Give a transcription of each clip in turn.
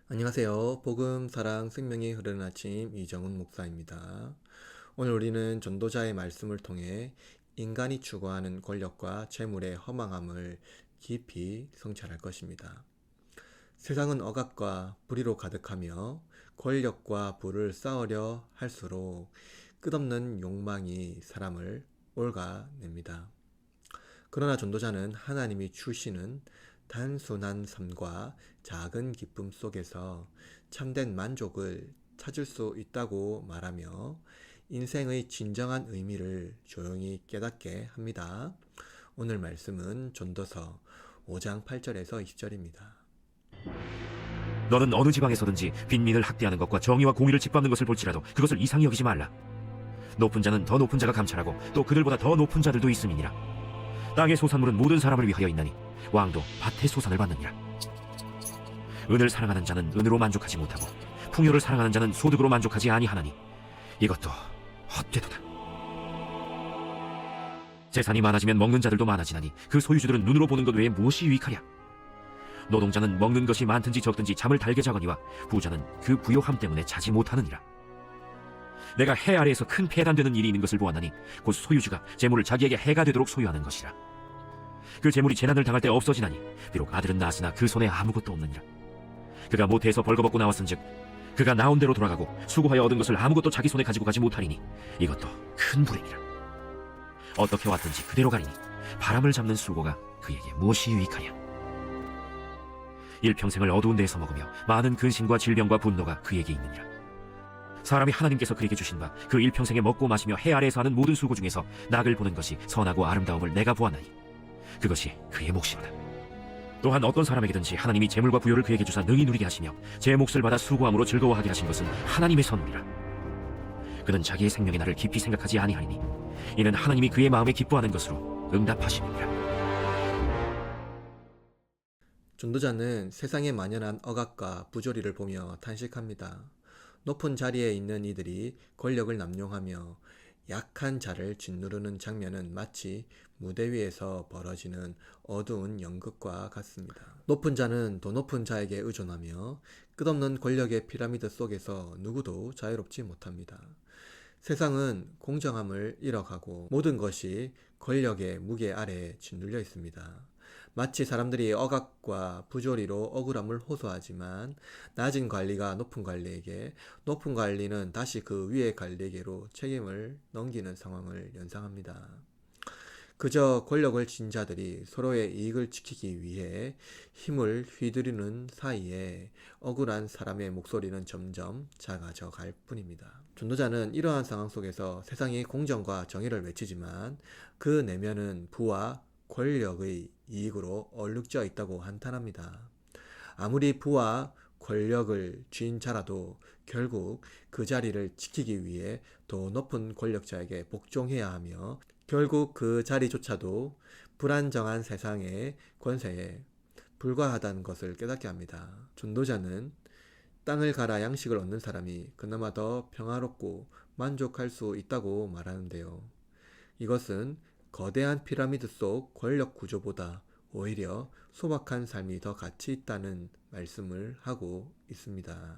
안녕하세요. 복음, 사랑, 생명이 흐르는 아침 이정훈 목사입니다. 오늘 우리는 전도자의 말씀을 통해 인간이 추구하는 권력과 재물의 허망함을 깊이 성찰할 것입니다. 세상은 억압과 불의로 가득하며 권력과 부를 쌓으려 할수록 끝없는 욕망이 사람을 옳아냅니다. 그러나 전도자는 하나님이 주시는 단순한 삶과 작은 기쁨 속에서 참된 만족을 찾을 수 있다고 말하며 인생의 진정한 의미를 조용히 깨닫게 합니다. 오늘 말씀은 전도서 5장 8절에서 20절입니다. 너는 어느 지방에서든지 빈민을 학대하는 것과 정의와 공의를 짓밟는 것을 볼지라도 그것을 이상히 여기지 말라. 높은 자는 더 높은 자가 감찰하고 또 그들보다 더 높은 자들도 있음이니라. 땅의 소산물은 모든 사람을 위하여 있나니 왕도 밭의 소산을 받느니라. 은을 사랑하는 자는 은으로 만족하지 못하고 풍요를 사랑하는 자는 소득으로 만족하지 아니하나니 이것도 헛되도다. 재산이 많아지면 먹는 자들도 많아지나니 그 소유주들은 눈으로 보는 것 외에 무엇이 유익하랴. 노동자는 먹는 것이 많든지 적든지 잠을 달게 자거니와 부자는 그 부요함 때문에 자지 못하느니라. 내가 해 아래에서 큰 폐단되는 일이 있는 것을 보았나니 곧 소유주가 재물을 자기에게 해가 되도록 소유하는 것이라. 그 재물이 재난을 당할 때 없어지나니 비록 아들은 낳았으나 그 손에 아무것도 없느니라. 그가 모태에서 벌거벗고 나왔은즉 그가 나온 대로 돌아가고 수고하여 얻은 것을 아무것도 자기 손에 가지고 가지 못하리니 이것도 큰 불행이라. 어떻게 왔든지 그대로 가리니 바람을 잡는 수고가 그에게 무엇이 유익하랴. 일평생을 어두운 데에서 먹으며 많은 근심과 질병과 분노가 그에게 있느니라. 사람이 하나님께서 그에게 주신 바 그 일평생에 먹고 마시며 해 아래에서 하는 모든 수고 중에서 낙을 보는 것이 선하고 아름다움을 내가 보았나니 그것이 그의 몫이로다. 또한 어떤 사람에게든지 하나님이 재물과 부요를 그에게 주사 능히 누리게 하시며 제 몫을 받아 수고함으로 즐거워하게 하신 것은 하나님의 선물이라. 그는 자기의 생명의 날을 깊이 생각하지 아니하리니 이는 하나님이 그의 마음에 기뻐하는 것으로 응답하심이니라. 전도자는 세상에 만연한 억압과 부조리를 보며 탄식합니다. 높은 자리에 있는 이들이 권력을 남용하며 약한 자를 짓누르는 장면은 마치 무대 위에서 벌어지는 어두운 연극과 같습니다. 높은 자는 더 높은 자에게 의존하며 끝없는 권력의 피라미드 속에서 누구도 자유롭지 못합니다. 세상은 공정함을 잃어가고 모든 것이 권력의 무게 아래에 짓눌려 있습니다. 마치 사람들이 억압과 부조리로 억울함을 호소하지만 낮은 관리가 높은 관리에게, 높은 관리는 다시 그 위의 관리에게로 책임을 넘기는 상황을 연상합니다. 그저 권력을 쥔 자들이 서로의 이익을 지키기 위해 힘을 휘두르는 사이에 억울한 사람의 목소리는 점점 작아져 갈 뿐입니다. 전도자는 이러한 상황 속에서 세상이 공정과 정의를 외치지만 그 내면은 부와 권력의 이익으로 얼룩져 있다고 한탄합니다. 아무리 부와 권력을 쥔 자라도 결국 그 자리를 지키기 위해 더 높은 권력자에게 복종해야 하며 결국 그 자리조차도 불안정한 세상의 권세에 불과하다는 것을 깨닫게 합니다. 전도자는 땅을 갈아 양식을 얻는 사람이 그나마 더 평화롭고 만족할 수 있다고 말하는데요. 이것은 거대한 피라미드 속 권력 구조보다 오히려 소박한 삶이 더 가치 있다는 말씀을 하고 있습니다.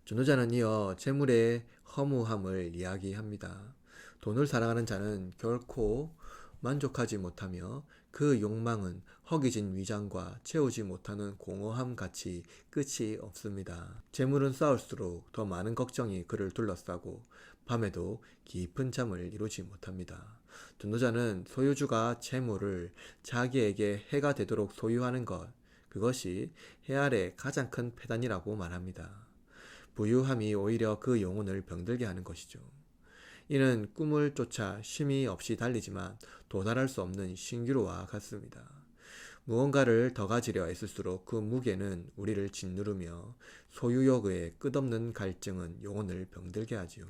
전도자는 이어 재물의 허무함을 이야기합니다. 돈을 사랑하는 자는 결코 만족하지 못하며 그 욕망은 허기진 위장과 채우지 못하는 공허함 같이 끝이 없습니다. 재물은 쌓을수록 더 많은 걱정이 그를 둘러싸고 밤에도 깊은 잠을 이루지 못합니다. 전도자는 소유주가 재물을 자기에게 해가 되도록 소유하는 것, 그것이 해 아래 가장 큰 폐단이라고 말합니다. 부유함이 오히려 그 영혼을 병들게 하는 것이죠. 이는 꿈을 쫓아 쉼이 없이 달리지만 도달할 수 없는 신기루와 같습니다. 무언가를 더 가지려 애쓸수록 그 무게는 우리를 짓누르며 소유욕의 끝없는 갈증은 영혼을 병들게 하지요.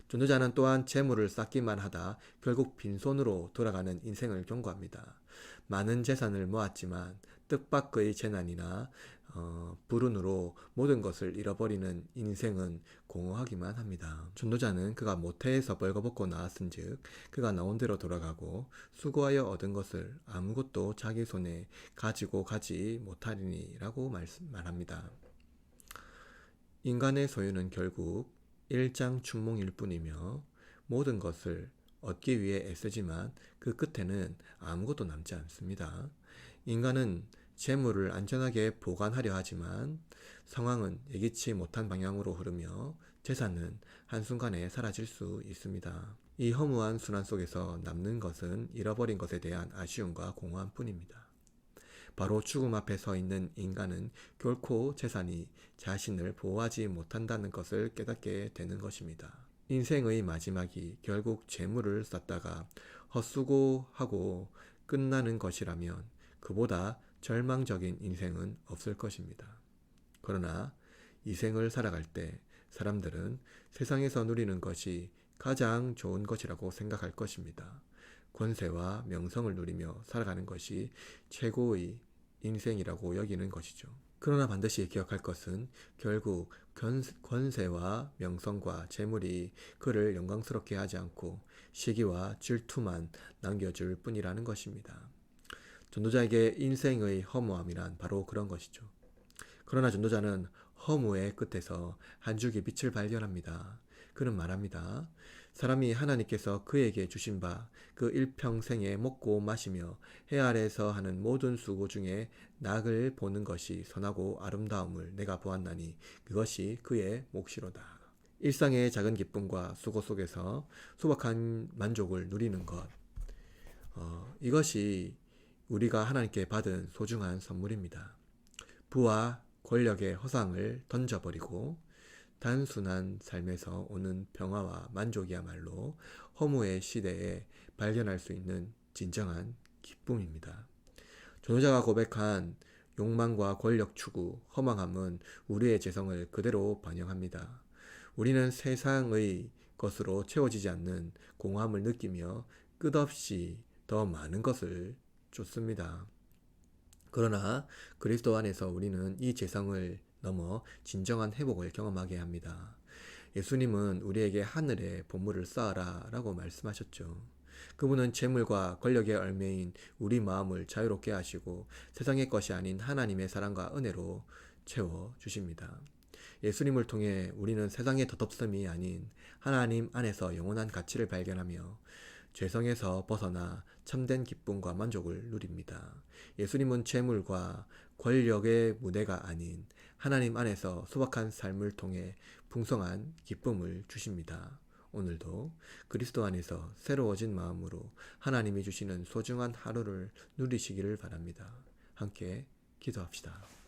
전도자는 또한 재물을 쌓기만 하다 결국 빈손으로 돌아가는 인생을 경고합니다. 많은 재산을 모았지만 뜻밖의 재난이나 불운으로 모든 것을 잃어버리는 인생은 공허하기만 합니다. 전도자는 그가 모태에서 벌거벗고 나왔은즉 그가 나온 대로 돌아가고 수고하여 얻은 것을 아무것도 자기 손에 가지고 가지 못하리니 라고 말합니다. 인간의 소유는 결국 일장춘몽일 뿐이며 모든 것을 얻기 위해 애쓰지만 그 끝에는 아무것도 남지 않습니다. 인간은 재물을 안전하게 보관하려 하지만 상황은 예기치 못한 방향으로 흐르며 재산은 한순간에 사라질 수 있습니다. 이 허무한 순환 속에서 남는 것은 잃어버린 것에 대한 아쉬움과 공허함 뿐입니다. 바로 죽음 앞에 서 있는 인간은 결코 재산이 자신을 보호하지 못한다는 것을 깨닫게 되는 것입니다. 인생의 마지막이 결국 재물을 쌓다가 헛수고하고 끝나는 것이라면 그보다 절망적인 인생은 없을 것입니다. 그러나 이 생을 살아갈 때 사람들은 세상에서 누리는 것이 가장 좋은 것이라고 생각할 것입니다. 권세와 명성을 누리며 살아가는 것이 최고의 인생이라고 여기는 것이죠. 그러나 반드시 기억할 것은 결국 권세와 명성과 재물이 그를 영광스럽게 하지 않고 시기와 질투만 남겨줄 뿐이라는 것입니다. 전도자에게 인생의 허무함이란 바로 그런 것이죠. 그러나 전도자는 허무의 끝에서 한 줄기 빛을 발견합니다. 그는 말합니다. 사람이 하나님께서 그에게 주신 바 그 일평생에 먹고 마시며 해 아래에서 하는 모든 수고 중에 낙을 보는 것이 선하고 아름다움을 내가 보았나니 그것이 그의 몫이로다. 일상의 작은 기쁨과 수고 속에서 소박한 만족을 누리는 것, 이것이 우리가 하나님께 받은 소중한 선물입니다. 부와 권력의 허상을 던져버리고 단순한 삶에서 오는 평화와 만족이야말로 허무의 시대에 발견할 수 있는 진정한 기쁨입니다. 전도자가 고백한 욕망과 권력 추구, 허망함은 우리의 재성을 그대로 반영합니다. 우리는 세상의 것으로 채워지지 않는 공허함을 느끼며 끝없이 더 많은 것을 쫓습니다. 그러나 그리스도 안에서 우리는 이 재성을 넘어 진정한 회복을 경험하게 합니다. 예수님은 우리에게 하늘의 보물을 쌓아라 라고 말씀하셨죠. 그분은 재물과 권력의 얼매인 우리 마음을 자유롭게 하시고 세상의 것이 아닌 하나님의 사랑과 은혜로 채워주십니다. 예수님을 통해 우리는 세상의 덧없음이 아닌 하나님 안에서 영원한 가치를 발견하며 죄성에서 벗어나 참된 기쁨과 만족을 누립니다. 예수님은 재물과 권력의 무대가 아닌 하나님 안에서 소박한 삶을 통해 풍성한 기쁨을 주십니다. 오늘도 그리스도 안에서 새로워진 마음으로 하나님이 주시는 소중한 하루를 누리시기를 바랍니다. 함께 기도합시다.